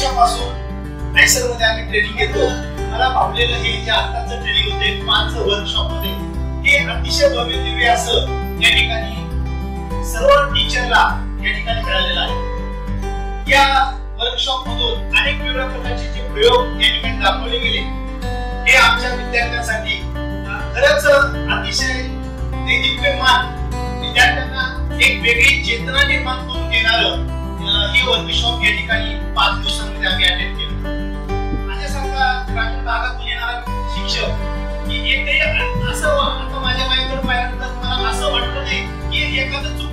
वर्षापासून आयसर मध्ये आम्ही ट्रेनिंग घेतो। मला भावलेलं हे जे आताचं ट्रेनिंग होते 5 वर्कशॉप मध्ये हे अतिशय भव्य दिव्य असं या ठिकाणी सर्व टीचरला या ठिकाणी मिळालेलं आहे। या वर्कशॉप मधून अनेक वेगवेगळ्या प्रकारचे जे प्रयोग या ठिकाणी दाखवले गेले हे आमच्या विद्यार्थ्यांसाठी खरंच अतिशय दैदिप्यमान, विद्यार्थ्यांना एक वेगळी चेतना निर्माण करून देणारं ही वर्कशॉप या ठिकाणी 5 दिवसांमध्ये आम्ही अटेंड केलं। माझ्यासारखा ग्रामीण भागातून येणारा शिक्षक की एकही असं आता माझ्या माहितीवर पाहिल्यानंतर मला असं वाटलं नाही की एखादं चुकतो।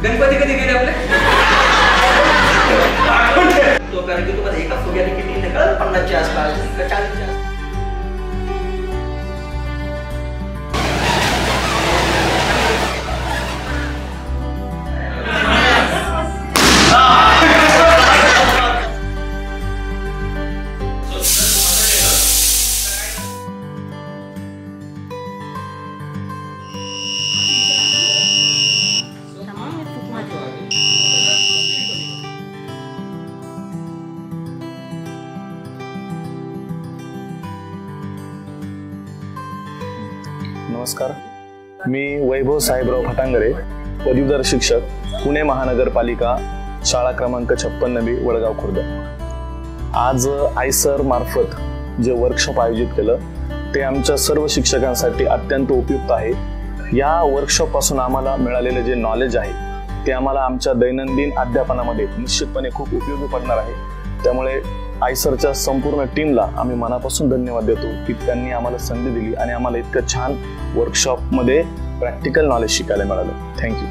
गणपती कधी गेले आपले तो कारण की तुम्हाला एका फुग्याने किती निघाल 50 च्या आसपास का 40 च्या आसपास। नमस्कार, मी वैभव साहेबराव फटांगरे, पदवीधर शिक्षक, पुणे महानगरपालिका, शाळा क्रमांक 56B, वडगाव खुर्द। आज आयसर मार्फत जे वर्कशॉप आयोजित केलं ते आमच्या सर्व शिक्षकांसाठी अत्यंत उपयुक्त आहे। या वर्कशॉप पासून आम्हाला मिळालेले जे नॉलेज आहे ते आम्हाला आमच्या दैनंदिन अध्यापनामध्ये निश्चितपणे खूप उपयोगी पडणार आहे। त्यामुळे आयसरच्या संपूर्ण टीमला आम्ही मनापासून धन्यवाद देतो की त्यांनी आम्हाला संधी दिली आणि आम्हाला इतकं छान वर्कशॉप मध्ये प्रॅक्टिकल नॉलेज शिकायला मिळालं। थँक्यू।